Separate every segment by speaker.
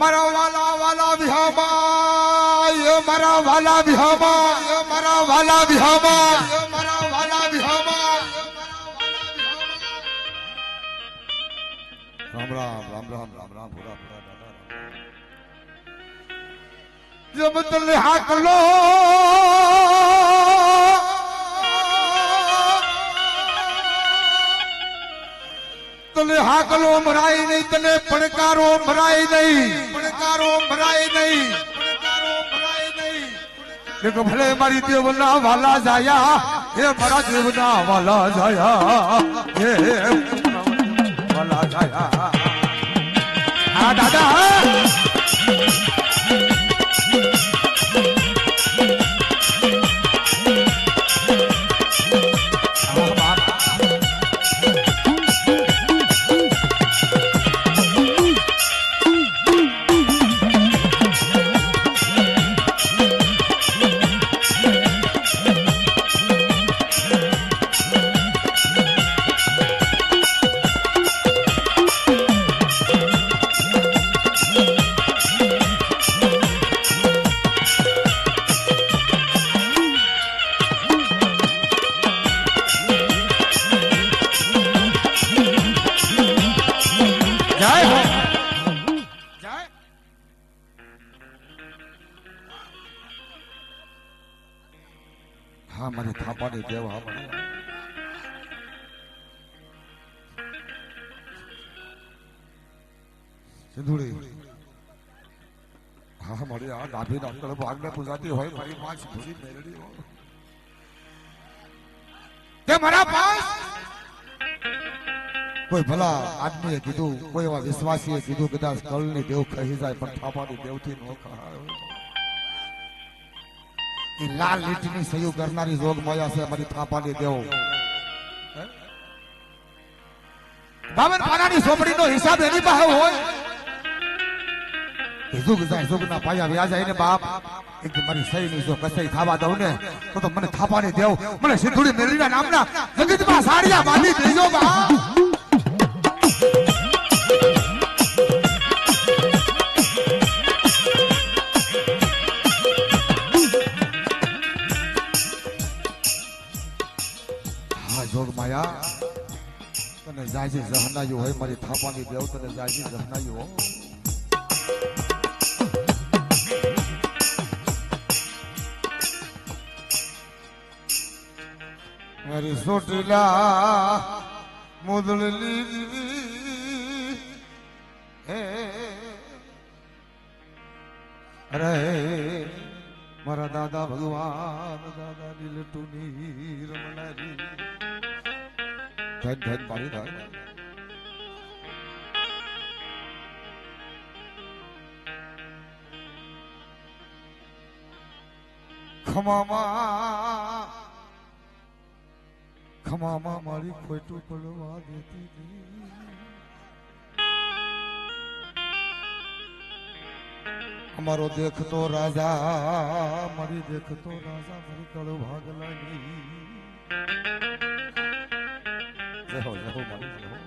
Speaker 1: મારા વાલા વાલા વિહામા એ મારા વાલા વિહામા એ મારા વાલા વિહામા એ મારા વાલા વિહામા રામ રામ રામ રામ રામ રામ પૂરા પૂરા દાદા જબ તલે હાકલો તને હાકલો મરાય નહીં તને પડકારો મરાય નહીં પડકારો મરાય નહીં પડકારો મરાય નહીં દેખો ભલે મારી દેવના વાલા જાયા હે મારા દેવના વાલા જાયા હે વાલા જાયા આ દાદા हाँ मारी थापा ने देव हाँ मारी सिंधुड़ी हाँ हमारी यार नाभि नाकड़ भाग में पुजाती होए मारी मां सिंधुड़ी मेलड़ी हो ते मारा पास कोई भला आदमी है कीधु कोई एवा विश्वासी है कीधु कदाच कल ने देव कही जाए पर थापा ने देव थी नो कहा लाल लीटनी सही करनारी जोग माया से हमारी थापा ने देव बावन पानानी सोपड़ी नो हिसाब एनी पाहे होय जुग जाए जुग ना पाया व्या जाए ने बाप एक मारी सही नहीं जो कसई थावा दऊ ने तो मने थापा ने देव मने सिंधुड़ी मेलीना नामना जगत में साड़िया बांधी देजो बा जोग माया तने जायजी जहनायो होय मारी थापानी देव तने जायजी जहनायो मारी सोटला मुदलली हे अरे मारा दादा भगवान दादा नीलटुनी रमणारी धन धन मारी धन खमामा मारी खोटू पलवा देती थी हमारो देख तो राजा मारी देख तो राजा मारी कल भाग लागी जय हो मारी जय हो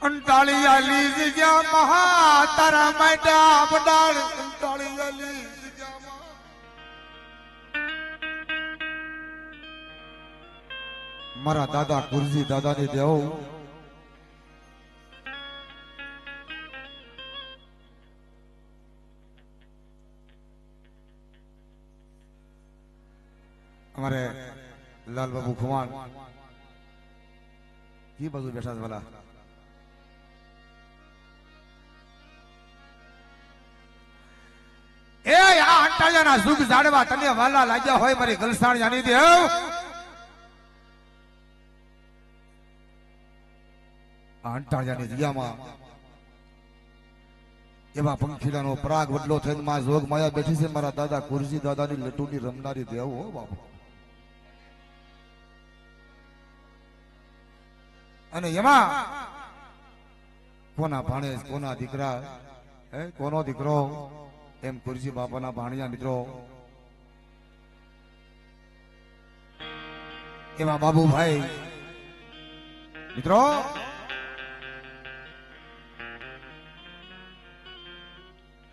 Speaker 1: अंटालिया लीज जा महा तारा मैडा बडाल अंटालिया लीज जा मारा दादा कुर्जी दादा ने देव हमारे लाल बाबू खुमान की बाजू बैठा वाला ए या अंटालिया ना सुख जाड़वा तने वाला लाग्या होय मारी गलसाण जानी देव અંટાળિયાની જગ્યામાં એવા પંખીડાનો પરાગ વડલો થઈને માં જોગ માયા બેઠી છે મારા દાદા કુરજી દાદાની લટુની રમનારી દેવ હો બાપુ. અને એમાં કોના ભાણેજ કોના દીકરા કોનો દીકરો એમ કુરજી બાપાના ભાણિયા મિત્રો એમાં બાબુભાઈ મિત્રો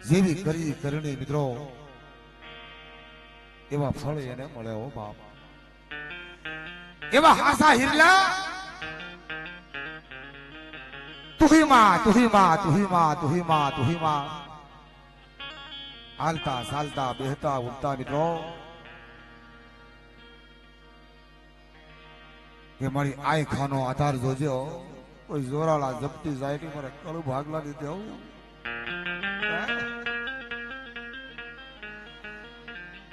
Speaker 1: જેવી કરી કરણી મિત્રો એવા ફળ એને મળે હો બાપ. એવા હાસા હિરલા તુહીમાં હાલતા ચાલતા બેહતા ઉડતા મિત્રો કે મારી આઈ ખાનો આધાર જોજો કોઈ જોરાળા જપતી જાય કે મારે કળું ભાગલા લીધે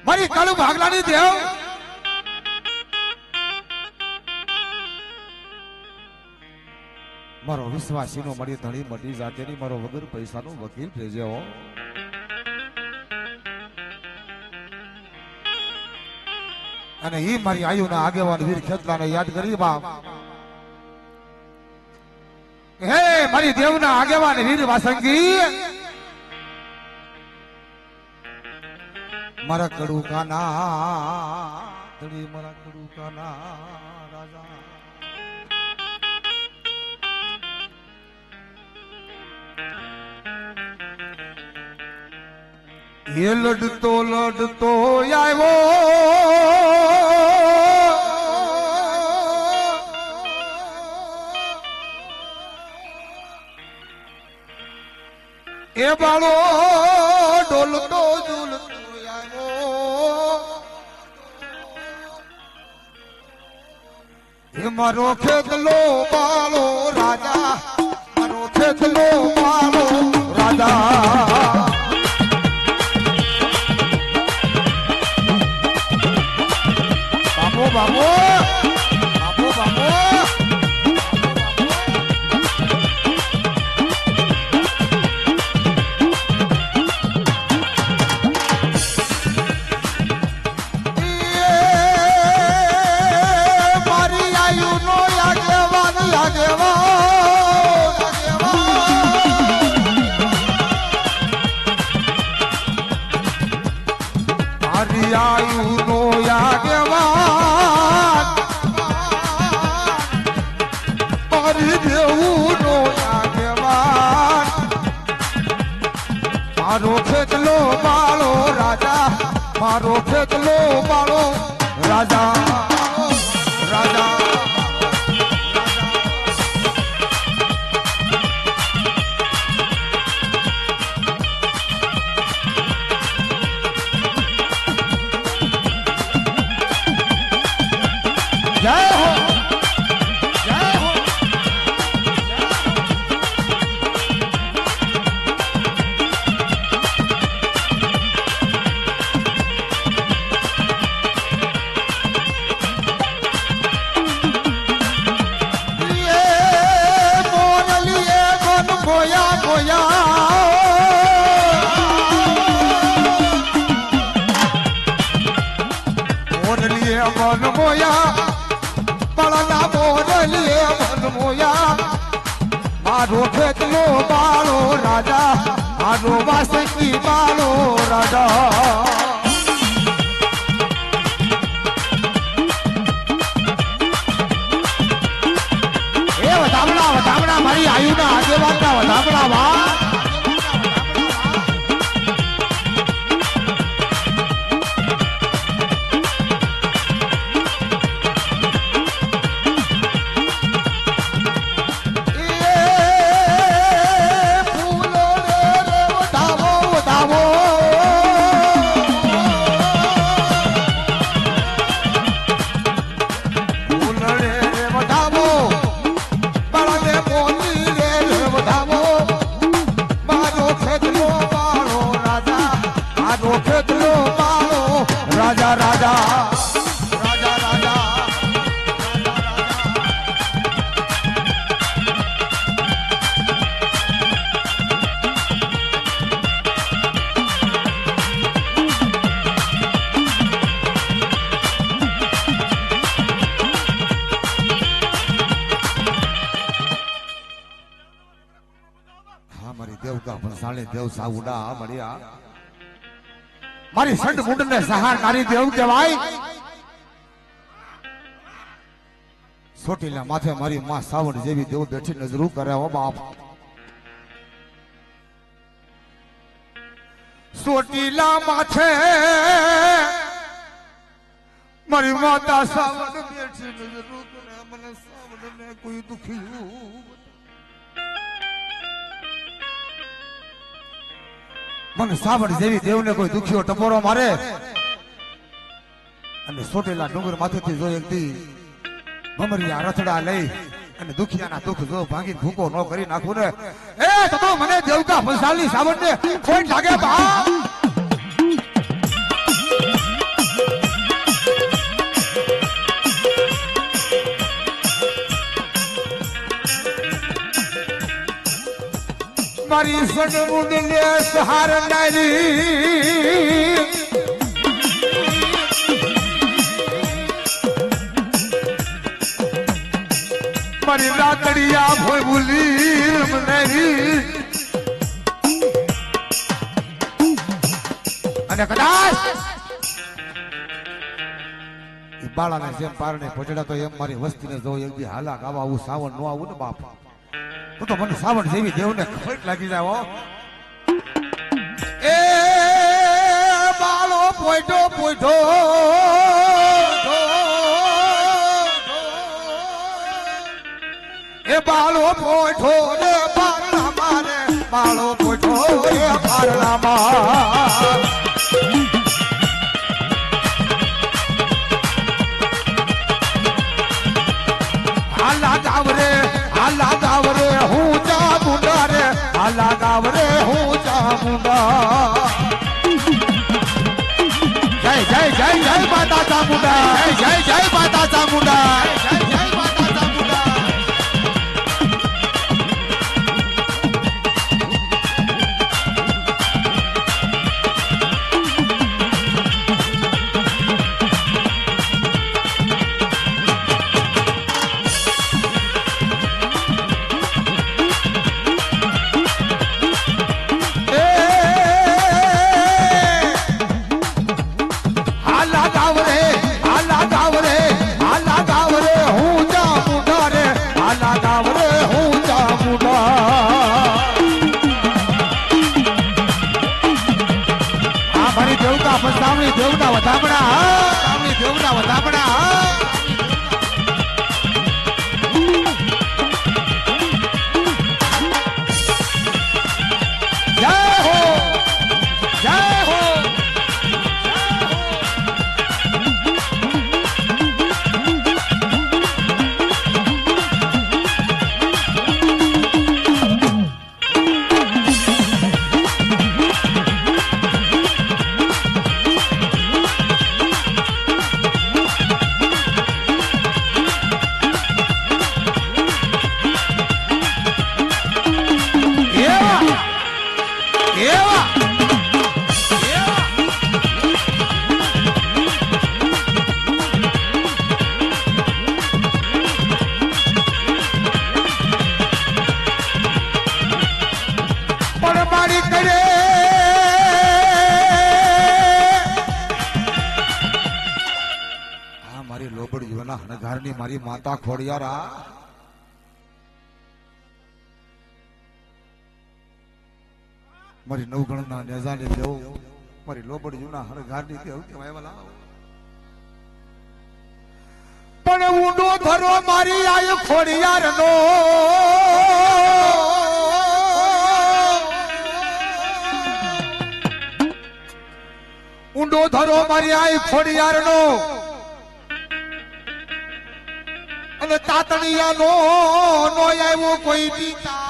Speaker 1: મારી કળું ભાગલાની દેવ મારો વિશ્વાસીનો મળી ધણી મટી જાતેની મારો વગર પૈસાનો વકીલ ભેજે હો. અને ઈ મારી આયુના આગેવાન વીર ખેતલાને યાદ કરી બાપ. હે મારી દેવના આગેવાન વીર વાસંગી મારા કડું કાના ધણી મારા કડું કાના રાજા એ લડતો લડતો આવ્યો એ બાળો ડોલતો ઝૂલતો આવ્યો એ મારો ખેતલો બાળો રાજા મારો ખેતલો બાળો રાજા બાબો બાબો બાબો મારી આયુનો આગેવાન મારી આયુનો આગેવાન દેવુનો આગેવાન મારો ખેતલો બાળો રાજા મારો ખેતલો બાળો રાજા રાજા જય હો મન મોયા બળના મોરલીએ મન મોયા મારો ખેતલો બાળો રાજા મારો વાસંગી બાળો રાજા એ વધામણા મારી આયુના આગેવાનના વધામણા વા મસાણી દેવ સાઉડા મળ્યા મારી સંત મુંડ ને સહારનારી દેવ કહેવાય સોટીલા માથે મારી માં સાવણ જેવી દેવ બેઠી નજરું કરે ઓ બાપ સોટીલા માથે મારી માતા સાવણ બેઠી નજરું કરે મને સાવણ ને કોઈ દુખ્યું મને સાવણ જેવી દેવને કોઈ દુખ્યો ટપોરો મારે અને સોટેલા ડુંગર માથેથી જો એક દી ભમરિયા રથડા લઈ અને દુખિયાના દુઃખ જો ભાંગી ભૂકો ન કરી નાખું ને એ તો મને દેવકા ફસાલી સાવણ ને કોઈ લાગે બા મારી સડમુંડ લે સહારનારી મારી રાતડિયા ભોય ભૂલી રમનારી અને કદાચ બાળાને જેમ પારણે પહોંચડા તો એમ મારી વસ્તીને જો એક દી હાલા ગાવા આવું સાવણ નો આવું ને બાપ તો મને સાવણ જેવી દેવને ખોટ લાગી જાય એ બાળો પોઈટો પોઈટો એ બાળો પોઈટો રે પારણા મારે બાળો પોઈટો રે પારણા મારે હાલા ગાવ રે હું જા મુંડા રે હાલા ગાવ રે હું જા મુંડા જય જય જય જય માતા ચામુંડા જય જય માતા ચામુંડા જય જય માતા ચામુંડા સામણી દેવના વધામણા જય હો જય હો હણઘારની મારી માતા ખોડિયારા મારી નવગણના નેજાની દેવ મારી લોબડીના હણઘારની દેવ કહેવાય પણ ઊંડો ધરો મારી આય ખોડિયારનો ઊંડો ધરો મારી આય ખોડિયારનો અને તાતણિયા નો આવ્યો કોઈ દીતા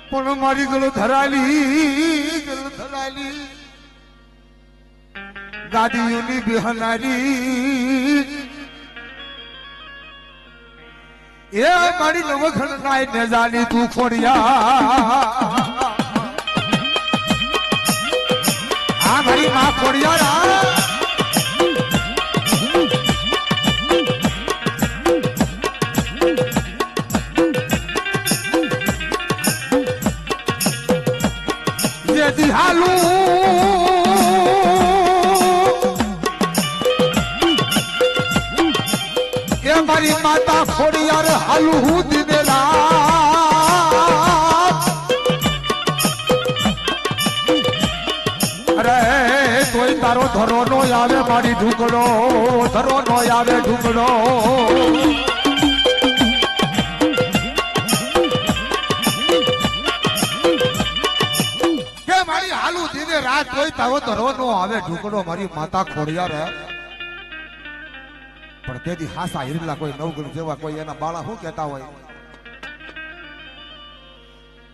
Speaker 1: પણ મારી ગળો ધરાલી ગાડીઓની બિહનારી એ મારી નવખણ નાય નેજાની તું ખોડિયા આ મારી માં ખોડિયારા જે દિહાલું એ મારી માતા ખોડિયાર હાલું હું દિને રાત અરે તોય તારો ધરો નો આવે મારી ઢુકડો ધરો નો આવે ઢુકડો કે મારી હાલું દિને રાત તોય તારો ધરો નો આવે ઢુકડો મારી માતા ખોડિયાર પણ તેથી હાસા હિરલા કોઈ નવગુણ જેવા કોઈ એના બાળા શું કહેતા હોય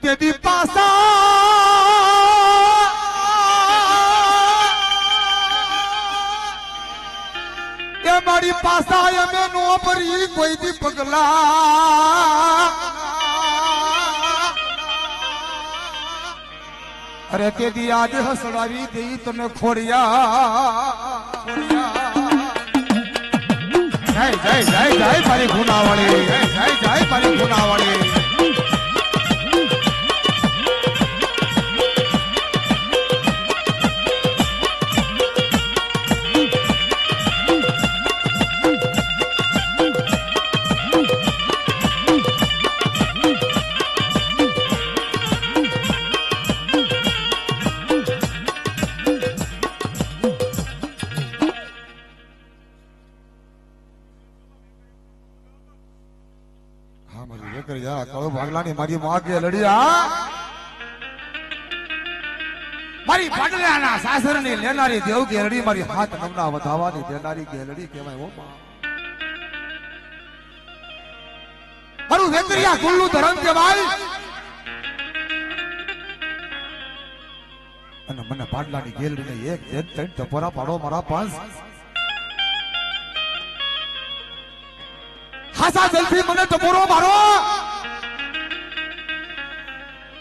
Speaker 1: તેથી પાસા એ મારી પાસા એમે નો ભરી કોઈ દી પગલા અરે તેથી આજે હસડાવી દઈ તને ખોડિયા જય જય જય જય મારી ગુનાવાળી જય જય જય મારી ગુનાવાળી ભાગલાની મારી માગે લડિયા મારી પાટલાના સાસરની લેનારી દેવ ગેલડી મારી હાથ નમના વધાવાની દેનારી ગેલડી કહેવાય હો મારું વેતરિયા ગુલ્લુ ધરમ કહેવાય અને મને પાટલાની ગેલડીને એક એક ત્રણ ટપોરા પાડો મારા પાંચ હાસા જલ્દી મને ટપોરો મારો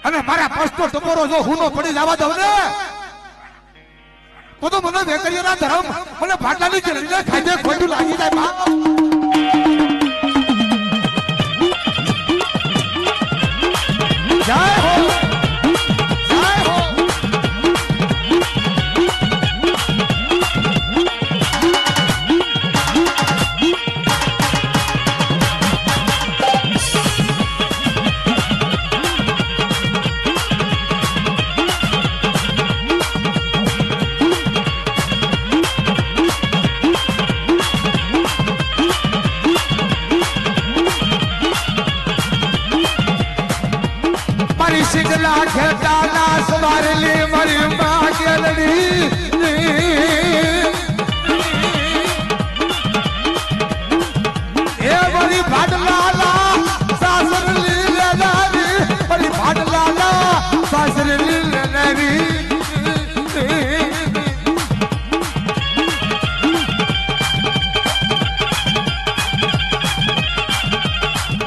Speaker 1: અને મારા પસ્તો ટપોરો જો હુનો પડી જવા દઉં ને તો મને વેકરિયાના ધર્મ મને ભાટલાની ગેલડીને ખાઈને ખોટું લાગી જાય બા જય હો જય હો સિગલા ખેતાના સવારલી મારી માં ગેલડી એ મારી ભાડલાલા સાસરલી લેનારી મારી ભાડલાલા સાસરલી લેનારી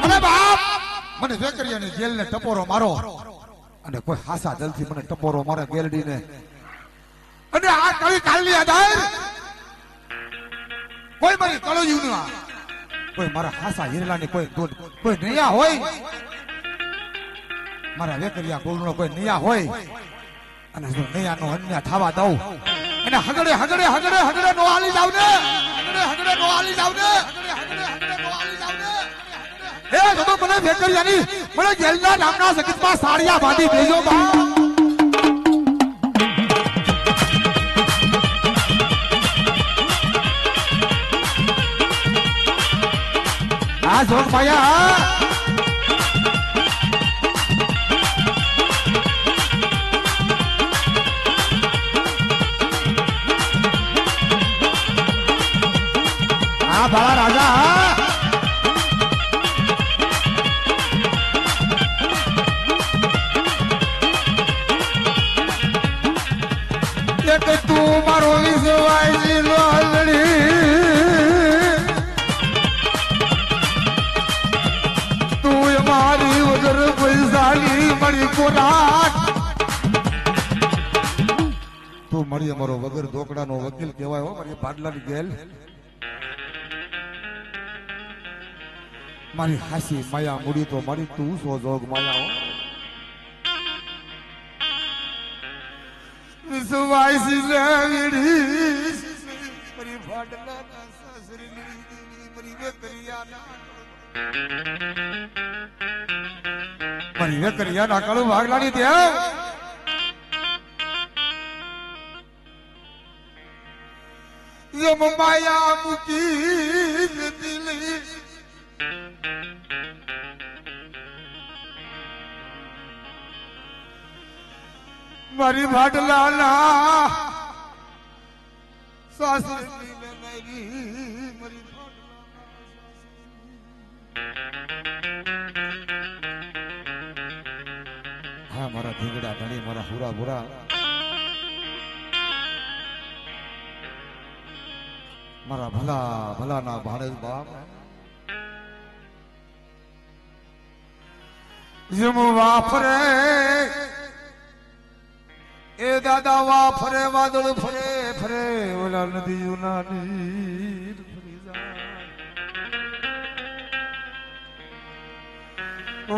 Speaker 1: અરે બાપ મને વેકરિયાની જેલને ટપોરો મારો અને કોઈ હાસા જલ્દી મને ટપોરો મારે ગેલડીને અને આ કળી કાલની આધાર કોઈ મારી કળોજીવના કોઈ મારા હાસા હિરલાની કોઈ નૈયા હોય મારા વેકરિયા ગોળનો કોઈ નૈયા હોય અને જો નૈયાનો અન્ય થાવા દઉં અને હગડે હગડે હગડે હગડે નો આલી જાવ ને હગડે હગડે નો આલી જાવ ને હગડે હગડે નો આલી જાવ ને એ ગમે મને વેકરિયાની મને જેલના નામના સકીતમાં સાડિયા બાંધી દેજો બા આ જોગ ભાયા આ બાળા રાજા તું મારો વિશ્વાસી લોલડી તું મારી વગર પૈસાની મારી કોરાટ તું મળી અમારો વગર ધોકડાનો વકીલ કહેવાય હો મારી ભાડલાની ગેલ મારી હાસી માયા મૂડી તો મારી તું સો જોગ માયા હો વિશ્વાસી લેવીડી મારી ફાટલા ના સાસરી દેવી મારી વેકરિયાના મારી વેકરિયાના કાળો ભાગલાની ત્યાં યમ માયા મુકી દિલી મારી ભાટલા ના સાસરી મારી હા મારા ધીંગડા ધણી મારા હુરા ભૂરા મારા ભલા ભલા ના ભાણેજ બાપ જેમ વાફરે એ દાદા વાફરે વાદળ ફરે ફરે ઓલા નદી યુનાની ફરી જાય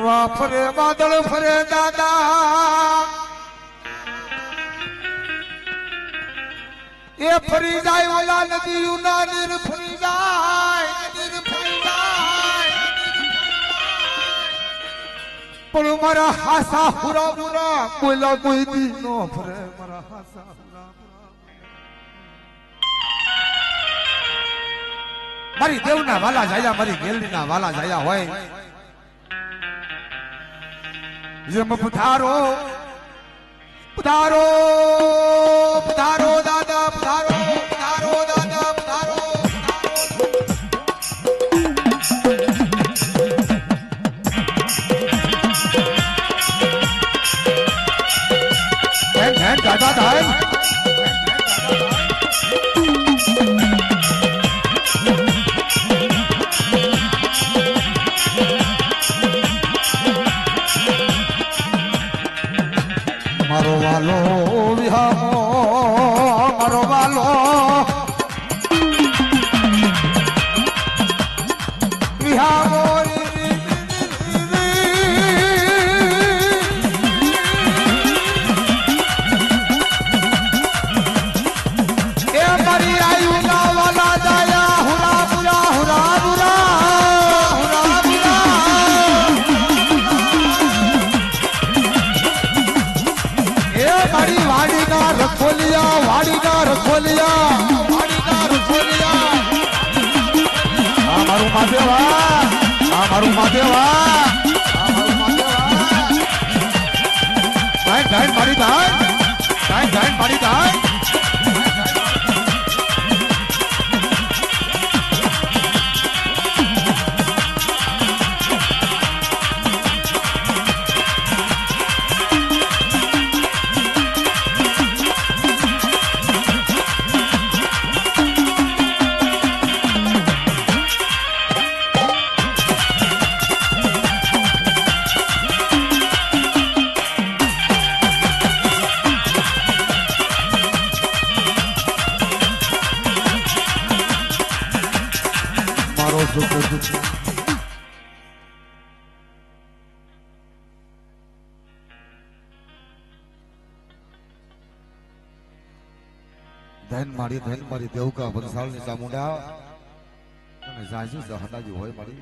Speaker 1: વાફરે વાદળ ફરે દાદા એ ફરી જાય ઓલા નદી યુનાની ફરી જાય નદી ફરી જાય પણ મારા હાસા હુરા હુરા બોલા કોઈ દી નો ફરે મારા હાસા હુરા મારી દેવના વાલા જાયા મારી ગેલડીના વાલા જાયા હોય જેમ પધારો પધારો પધારો દાદા પધારો પધારો દાદા પધારો દાદા દાદા મારો વાલો વિહામો મારો વાલો વિહામો એ મારી આયુ ના વાલા જાયા હુરા બુરા હુરા બુરા હુરા બુરા એ મારી વાડીના રખોલિયા વાડીના રખોલિયા વાડીના રખોલિયા આ મારું માધેવા આ મારું માધેવા આ મારું માધેવા ધાન ધાન મારી ધાન ધાન ધાન મારી ધાન ધન મારી દેવકા બંસાળની ચામુંડા અને જાજુ જહનાજી હોય મારી